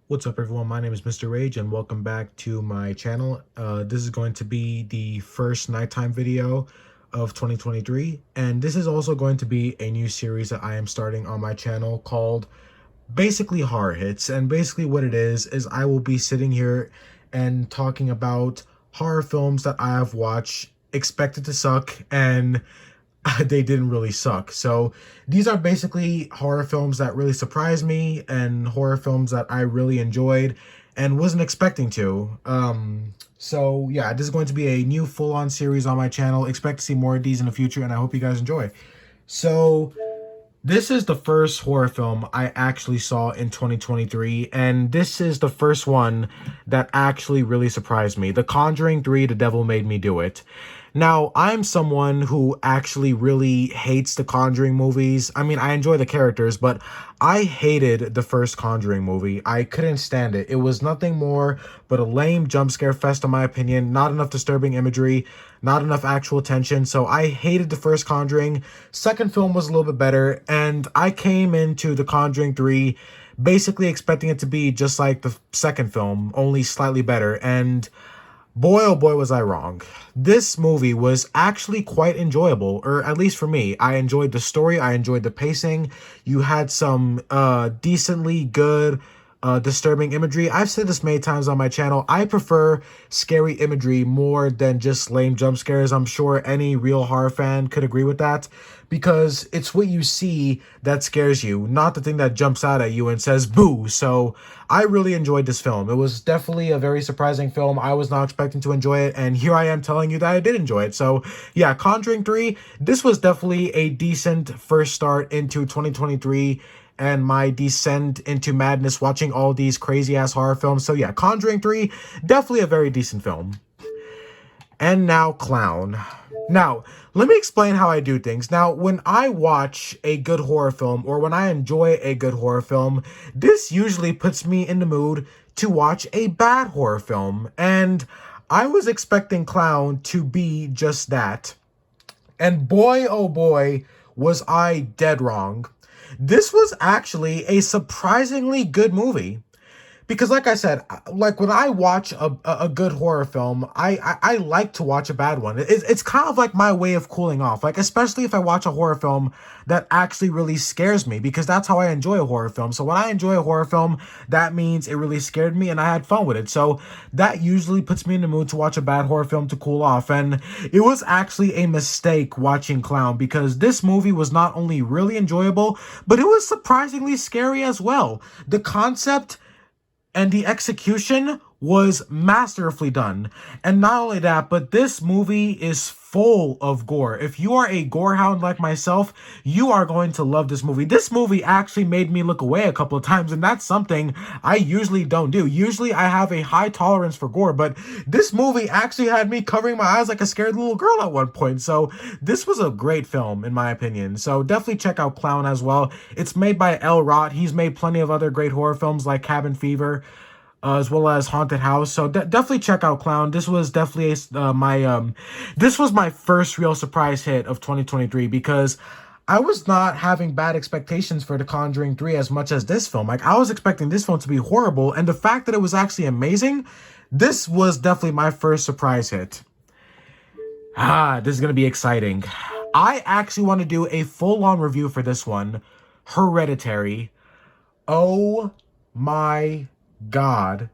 What's up, everyone? My name is Mr. Rage, and welcome back to my channel. This is going to be the first nighttime video of 2023, and this is also going to be a new series that I am starting on my channel called basically Horror Hits. And basically, what it is I will be sitting here and talking about horror films that I have watched, expected to suck, and they didn't really suck. So these are basically horror films that really surprised me and horror films that I really enjoyed and wasn't expecting to. So yeah, this is going to be a new full-on series on my channel. Expect to see more of these in the future, and I hope you guys enjoy. So this is the first horror film I actually saw in 2023, and this is the first one that actually really surprised me. The Conjuring 3: The Devil Made Me Do It. Now, I'm someone who actually really hates the Conjuring movies. I mean, I enjoy the characters, but I hated the first Conjuring movie. I couldn't stand it. It was nothing more but a lame jump scare fest, in my opinion. Not enough disturbing imagery, not enough actual tension. So I hated the first Conjuring. Second film was a little bit better, and I came into The Conjuring 3 basically expecting it to be just like the second film, only slightly better. And boy, oh boy, was I wrong. This movie was actually quite enjoyable, or at least for me. I enjoyed the story, I enjoyed the pacing. You had some decently good disturbing imagery. I've said this many times on my channel. I prefer scary imagery more than just lame jump scares. I'm sure any real horror fan could agree with that, because it's what you see that scares you, not the thing that jumps out at you and says boo. So I really enjoyed this film. It was definitely a very surprising film. I was not expecting to enjoy it, and here I am telling you that I did enjoy it. So yeah, Conjuring 3, this was definitely a decent first start into 2023 and my descent into madness watching all these crazy ass horror films. So yeah, Conjuring 3, definitely a very decent film. And now Clown. Now, let me explain how I do things. Now, when I watch a good horror film, or when I enjoy a good horror film, this usually puts me in the mood to watch a bad horror film. And I was expecting Clown to be just that. And boy, oh boy, was I dead wrong. This was actually a surprisingly good movie. Because like I said, like when I watch a good horror film, I like to watch a bad one. It's kind of like my way of cooling off. Like, especially if I watch a horror film that actually really scares me, because that's how I enjoy a horror film. So when I enjoy a horror film, that means it really scared me and I had fun with it. So that usually puts me in the mood to watch a bad horror film to cool off. And it was actually a mistake watching Clown, because this movie was not only really enjoyable, but it was surprisingly scary as well. The concept and the execution was masterfully done. And not only that, but this movie is full of gore. If you are a gore hound like myself, you are going to love this movie. This movie actually made me look away a couple of times, and that's something I usually don't do. Usually I have a high tolerance for gore, but this movie actually had me covering my eyes like a scared little girl at one point. So this was a great film, in my opinion. So definitely check out Clown as well. It's made by L. Rott. He's made plenty of other great horror films like Cabin Fever, as well as Haunted House. So definitely check out Clown. This was definitely this was my first real surprise hit of 2023, because I was not having bad expectations for The Conjuring 3 as much as this film. Like, I was expecting this film to be horrible, and the fact that it was actually amazing, this was definitely my first surprise hit. This is gonna be exciting. I actually want to do a full-on review for this one. Hereditary. Oh my God,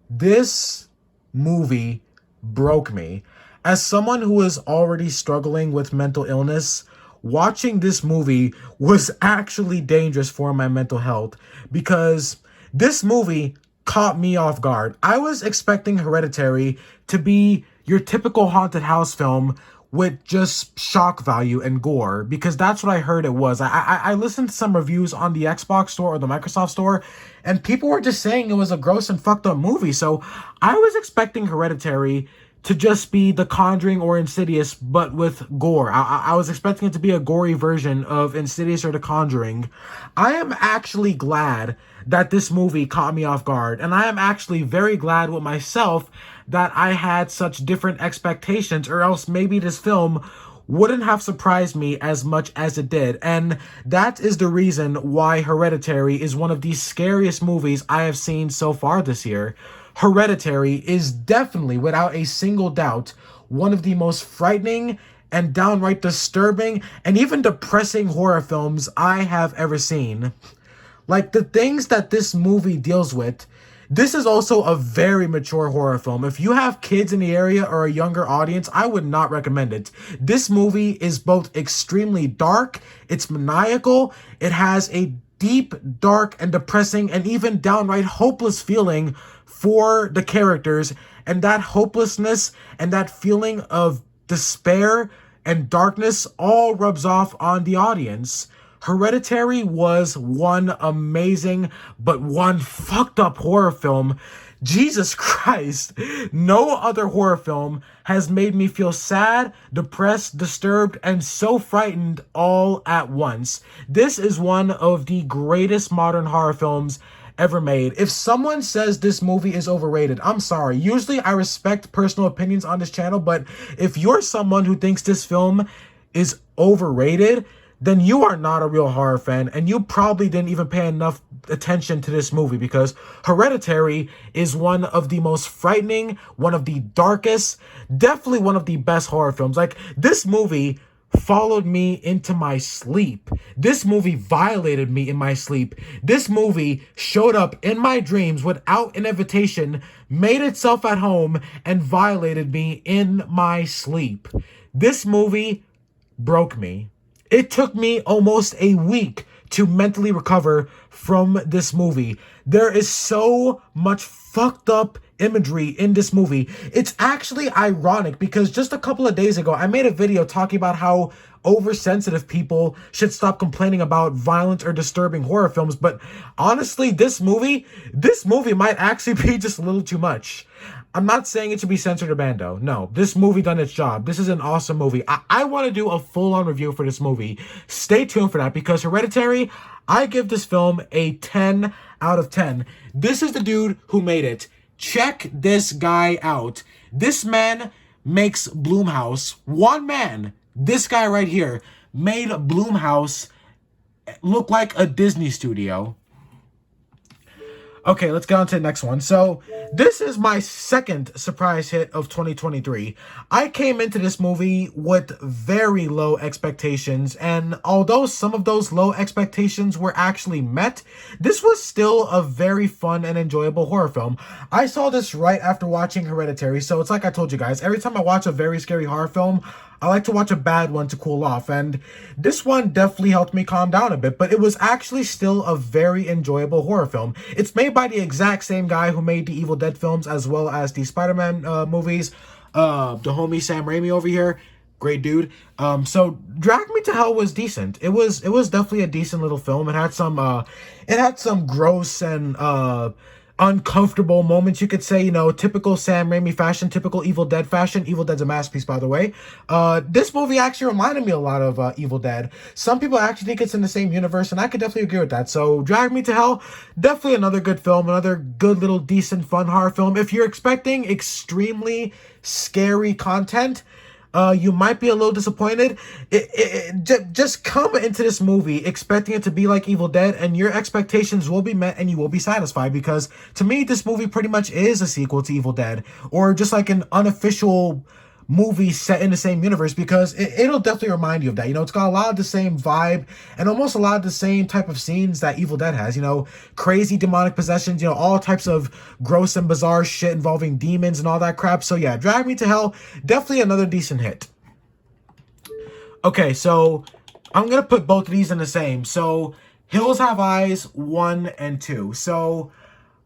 this movie broke me. As someone who is already struggling with mental illness, watching this movie was actually dangerous for my mental health, because this movie caught me off guard. I was expecting Hereditary to be your typical haunted house film with just shock value and gore, because that's what I heard it was. I listened to some reviews on the Xbox store or the Microsoft store, and people were just saying it was a gross and fucked up movie. So I was expecting Hereditary to just be The Conjuring or Insidious, but with gore. I was expecting it to be a gory version of Insidious or The Conjuring. I am actually glad that this movie caught me off guard, and I am actually very glad with myself that I had such different expectations, or else maybe this film wouldn't have surprised me as much as it did. And that is the reason why Hereditary is one of the scariest movies I have seen so far this year. Hereditary is definitely, without a single doubt, one of the most frightening and downright disturbing and even depressing horror films I have ever seen. Like, the things that this movie deals with, this is also a very mature horror film. If you have kids in the area or a younger audience, I would not recommend it. This movie is both extremely dark, it's maniacal, it has a deep, dark, and depressing, and even downright hopeless feeling for the characters, and that hopelessness and that feeling of despair and darkness all rubs off on the audience. Hereditary was one amazing but one fucked up horror film. Jesus Christ, no other horror film has made me feel sad, depressed, disturbed, and so frightened all at once. This is one of the greatest modern horror films ever made. If someone says this movie is overrated, I'm sorry. Usually I respect personal opinions on this channel, but if you're someone who thinks this film is overrated, then you are not a real horror fan, and you probably didn't even pay enough attention to this movie, because Hereditary is one of the most frightening, one of the darkest, definitely one of the best horror films. Like, this movie followed me into my sleep. This movie violated me in my sleep. This movie showed up in my dreams without an invitation, made itself at home, and violated me in my sleep. This movie broke me. It took me almost a week to mentally recover from this movie. There is so much fucked up imagery in this movie. It's actually ironic because just a couple of days ago, I made a video talking about how oversensitive people should stop complaining about violent or disturbing horror films. But honestly, this movie might actually be just a little too much. I'm not saying it should be censored or banned, though. No, this movie done its job. This is an awesome movie. I want to do a full-on review for this movie. Stay tuned for that, because Hereditary, I give this film a 10 out of 10. This is the dude who made it. Check this guy out. This man makes Blumhouse. One man, this guy right here, made Blumhouse look like a Disney studio. Okay, let's get on to the next one. So, this is my second surprise hit of 2023. I came into this movie with very low expectations, and although some of those low expectations were actually met, this was still a very fun and enjoyable horror film. I saw this right after watching Hereditary, so it's like I told you guys, every time I watch a very scary horror film, I like to watch a bad one to cool off, and this one definitely helped me calm down a bit, but it was actually still a very enjoyable horror film. It's made by the exact same guy who made the Evil Dead films as well as the Spider-Man movies, the homie Sam Raimi over here. Great dude. So Drag Me to Hell was decent. It was definitely a decent little film. It had some gross and uncomfortable moments, you could say, you know, typical Sam Raimi fashion, typical Evil Dead fashion. Evil Dead's a masterpiece, by the way. This movie actually reminded me a lot of Evil Dead. Some people actually think it's in the same universe, and I could definitely agree with that. So Drag Me to Hell, definitely another good film, another good little decent fun horror film. If you're expecting extremely scary content, you might be a little disappointed. Just come into this movie expecting it to be like Evil Dead, and your expectations will be met and you will be satisfied, because to me, this movie pretty much is a sequel to Evil Dead, or just like an unofficial movie set in the same universe, because it'll definitely remind you of that. You know, it's got a lot of the same vibe and almost a lot of the same type of scenes that Evil Dead has, you know, crazy demonic possessions, you know, all types of gross and bizarre shit involving demons and all that crap. So yeah, Drag Me to Hell, definitely another decent hit. Okay, so I'm gonna put both of these in the same. So Hills Have Eyes 1 and 2. So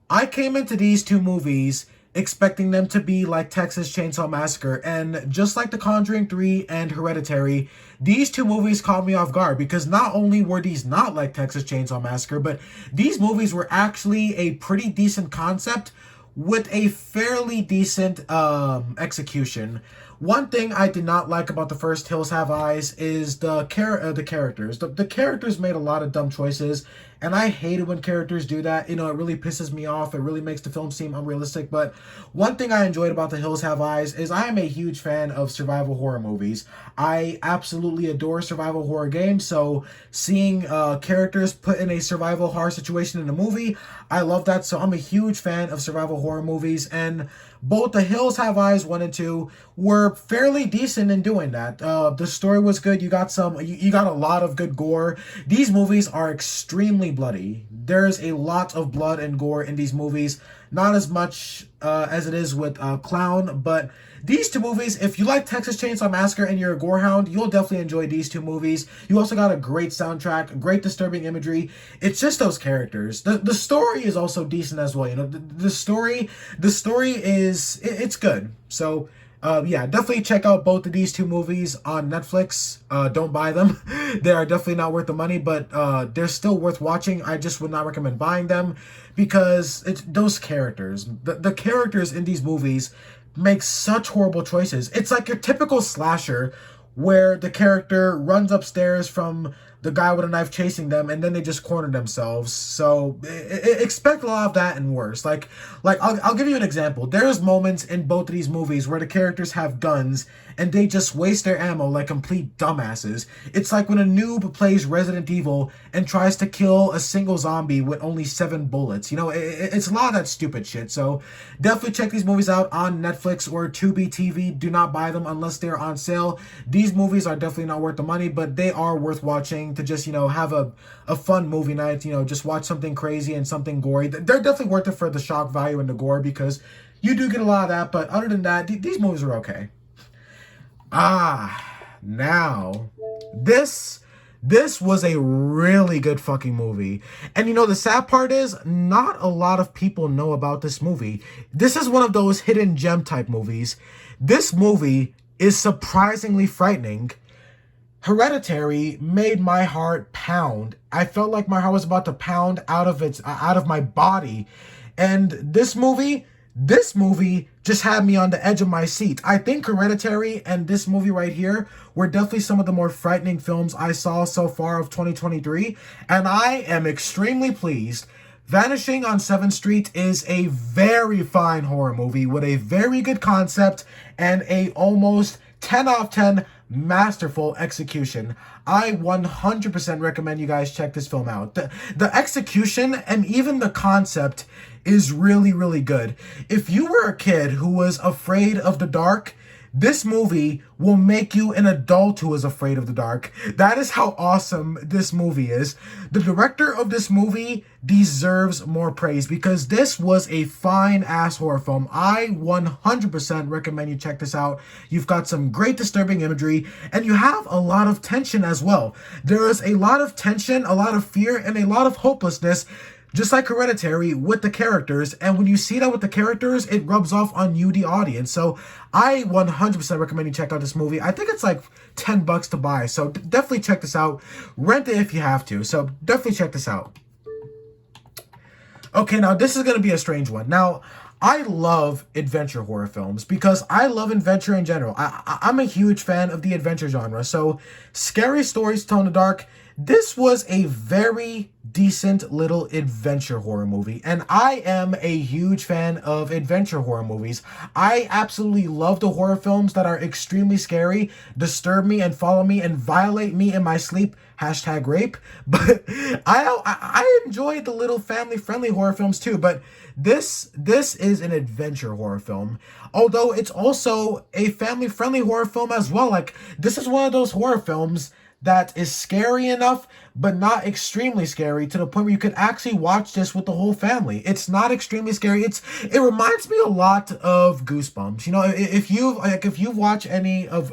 I came into these two movies expecting them to be like Texas Chainsaw Massacre, and just like The Conjuring 3 and Hereditary, these two movies caught me off guard, because not only were these not like Texas Chainsaw Massacre, but these movies were actually a pretty decent concept with a fairly decent execution. One thing I did not like about the first Hills Have Eyes is the characters. The characters made a lot of dumb choices, and I hate it when characters do that. You know, it really pisses me off. It really makes the film seem unrealistic. But one thing I enjoyed about The Hills Have Eyes is I am a huge fan of survival horror movies. I absolutely adore survival horror games, so seeing characters put in a survival horror situation in a movie, I love that. So I'm a huge fan of survival horror movies, and both The Hills Have Eyes 1 and 2 were fairly decent in doing that. The story was good. You got you got a lot of good gore. These movies are extremely bloody. There's a lot of blood and gore in these movies. Not as much as it is with Clown, but these two movies, if you like Texas Chainsaw Massacre and you're a gorehound, you'll definitely enjoy these two movies. You also got a great soundtrack, great disturbing imagery. It's just those characters. The story is also decent as well. You know, the story is it's good. So yeah, definitely check out both of these two movies on Netflix. Don't buy them. They are definitely not worth the money, but they're still worth watching. I just would not recommend buying them because it's those characters. The characters in these movies make such horrible choices. It's like your typical slasher where the character runs upstairs from the guy with a knife chasing them, and then they just corner themselves. So expect a lot of that and worse. Like I'll give you an example. There's moments in both of these movies where the characters have guns and they just waste their ammo like complete dumbasses. It's like when a noob plays Resident Evil and tries to kill a single zombie with only 7 bullets. You know, it's a lot of that stupid shit. So definitely check these movies out on Netflix or Tubi TV. Do not buy them unless they're on sale. These movies are definitely not worth the money, but they are worth watching to just, you know, have a fun movie night. You know, just watch something crazy and something gory. They're definitely worth it for the shock value and the gore because you do get a lot of that. But other than that, these movies are okay. Now, this was a really good fucking movie. And you know, the sad part is, not a lot of people know about this movie. This is one of those hidden gem type movies. This movie is surprisingly frightening. Hereditary made my heart pound. I felt like my heart was about to pound out of my body. And this movie just had me on the edge of my seat. I think Hereditary and this movie right here were definitely some of the more frightening films I saw so far of 2023, and I am extremely pleased. Vanishing on 7th Street is a very fine horror movie with a very good concept and a almost 10 out of 10 masterful execution. I 100% recommend you guys check this film out. The execution and even the concept is really, really good. If you were a kid who was afraid of the dark, this movie will make you an adult who is afraid of the dark. That is how awesome this movie is. The director of this movie deserves more praise because this was a fine-ass horror film. I 100% recommend you check this out. You've got some great disturbing imagery, and you have a lot of tension as well. There is a lot of tension, a lot of fear, and a lot of hopelessness, just like Hereditary, with the characters. And when you see that with the characters, it rubs off on you, the audience. So I 100% recommend you check out this movie. I think it's like $10 to buy. So definitely check this out. Rent it if you have to. So definitely check this out. Okay, now this is going to be a strange one. Now, I love adventure horror films because I love adventure in general. I'm a huge fan of the adventure genre. So Scary Stories to Tell in the Dark, this was a very decent little adventure horror movie, and I am a huge fan of adventure horror movies. I absolutely love the horror films that are extremely scary, disturb me and follow me and violate me in my sleep, #rape. But I enjoy the little family-friendly horror films too, but this is an adventure horror film, although it's also a family-friendly horror film as well. Like, this is one of those horror films that is scary enough, but not extremely scary to the point where you could actually watch this with the whole family. It's not extremely scary. It reminds me a lot of Goosebumps. You know, if you watch any of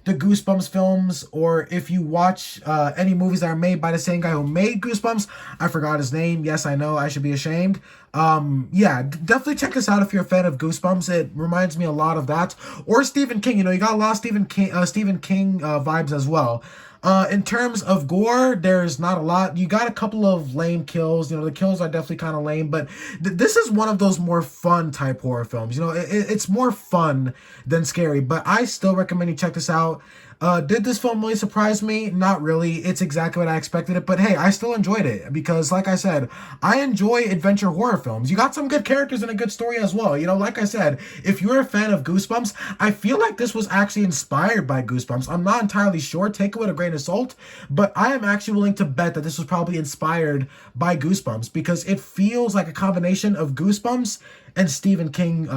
the Goosebumps films, or if you watch any movies that are made by the same guy who made Goosebumps, I forgot his name. Yes, I know, I should be ashamed. Yeah, definitely check this out if you're a fan of Goosebumps. It reminds me a lot of that. Or Stephen King. You know, you got a lot of Stephen King vibes as well. In terms of gore, there's not a lot. You got a couple of lame kills. You know, the kills are definitely kind of lame, but this is one of those more fun type horror films. You know, it's more fun than scary, but I still recommend you check this out. Did this film really surprise me? Not really. It's exactly what I expected it, but hey, I still enjoyed it because, like I said, I enjoy adventure horror films. You got some good characters and a good story as well. You know, like I said, if you're a fan of Goosebumps, I feel like this was actually inspired by Goosebumps. I'm not entirely sure. Take it with a grain of salt, but I am actually willing to bet that this was probably inspired by Goosebumps because it feels like a combination of Goosebumps and Stephen King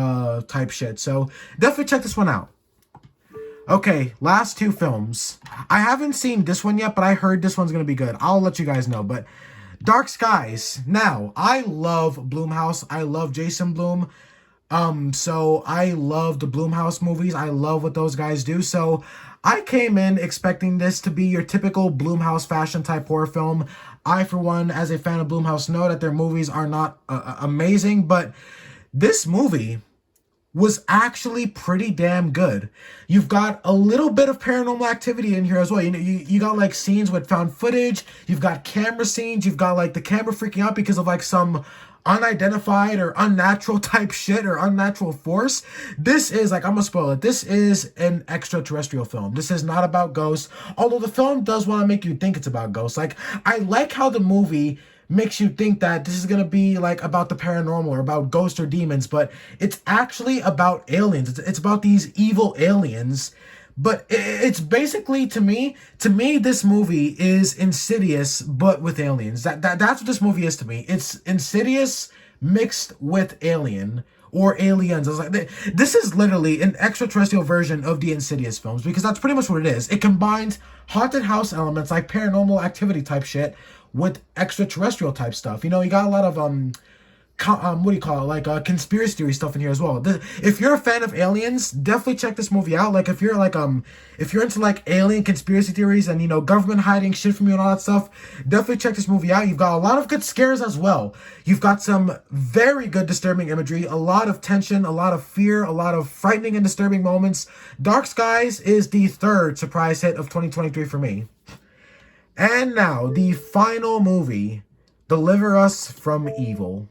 type shit. So definitely check this one out. Okay, last two films. I haven't seen this one yet, but I heard this one's gonna be good. I'll let you guys know. But Dark Skies. Now, I love Blumhouse. I love Jason Blum. So I love the Blumhouse movies. I love what those guys do. So I came in expecting this to be your typical Blumhouse fashion type horror film. I, for one, as a fan of Blumhouse, know that their movies are not amazing, but this movie was actually pretty damn good. You've got a little bit of paranormal activity in here as well. You know, you got like scenes with found footage, you've got camera scenes, you've got like the camera freaking out because of like some unidentified or unnatural type shit or unnatural force. This is like, I'm gonna spoil it. This is an extraterrestrial film. This is not about ghosts, although the film does want to make you think it's about ghosts. Like, I like how the movie makes you think that this is gonna be like about the paranormal or about ghosts or demons, but it's actually about aliens. It's about these evil aliens. But it's basically, to me, this movie is Insidious, but with aliens. That's what this movie is to me. It's Insidious mixed with Alien or Aliens. I was like, this is literally an extraterrestrial version of the Insidious films because that's pretty much what it is. It combines haunted house elements like paranormal activity type shit with extraterrestrial type stuff. You know, you got a lot of what do you call it, like conspiracy theory stuff in here as well. If you're a fan of aliens, definitely check this movie out. Like, if you're like if you're into like alien conspiracy theories and, you know, government hiding shit from you and all that stuff, definitely check this movie out. You've got a lot of good scares as well. You've got some very good disturbing imagery, a lot of tension, a lot of fear, a lot of frightening and disturbing moments. Dark Skies is the third surprise hit of 2023 for me. And now, the final movie, Deliver Us from Evil.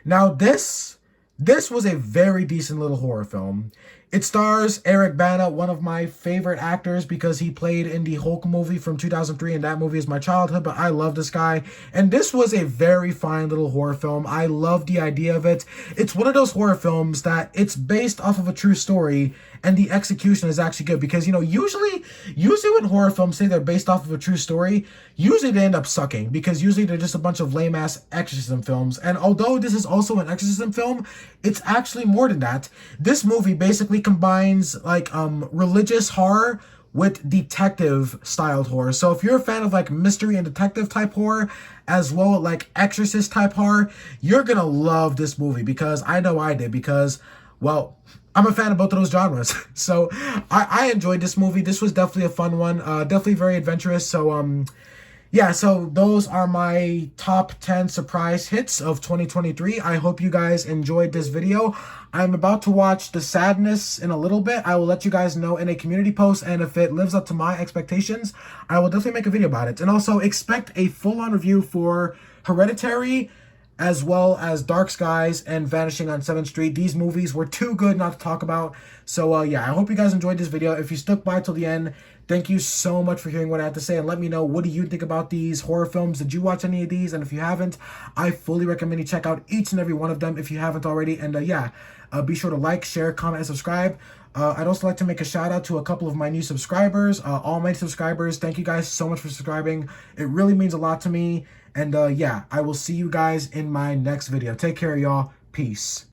Now, this was a very decent little horror film. It stars Eric Bana, one of my favorite actors because he played in the Hulk movie from 2003, and that movie is my childhood, but I love this guy. And this was a very fine little horror film. I love the idea of it. It's one of those horror films that it's based off of a true story, and the execution is actually good because, you know, usually when horror films say they're based off of a true story, usually they end up sucking because usually they're just a bunch of lame-ass exorcism films. And although this is also an exorcism film, it's actually more than that. This movie basically combines like religious horror with detective styled horror. So if you're a fan of like mystery and detective type horror as well as like exorcist type horror, you're gonna love this movie because I know I did because, well, I'm a fan of both of those genres. So I enjoyed this movie. This was definitely a fun one. Definitely very adventurous. So yeah, so those are my top 10 surprise hits of 2023. I hope you guys enjoyed this video. I'm about to watch The Sadness in a little bit. I will let you guys know in a community post, and if it lives up to my expectations, I will definitely make a video about it. And also expect a full-on review for Hereditary, as well as Dark Skies and Vanishing on 7th Street. These movies were too good not to talk about. So yeah, I hope you guys enjoyed this video. If you stuck by till the end, thank you so much for hearing what I have to say, and let me know, what do you think about these horror films? Did you watch any of these? And if you haven't, I fully recommend you check out each and every one of them if you haven't already. And yeah, be sure to like, share, comment, and subscribe. I'd also like to make a shout out to a couple of my new subscribers, all my subscribers. Thank you guys so much for subscribing. It really means a lot to me. And yeah, I will see you guys in my next video. Take care, y'all. Peace.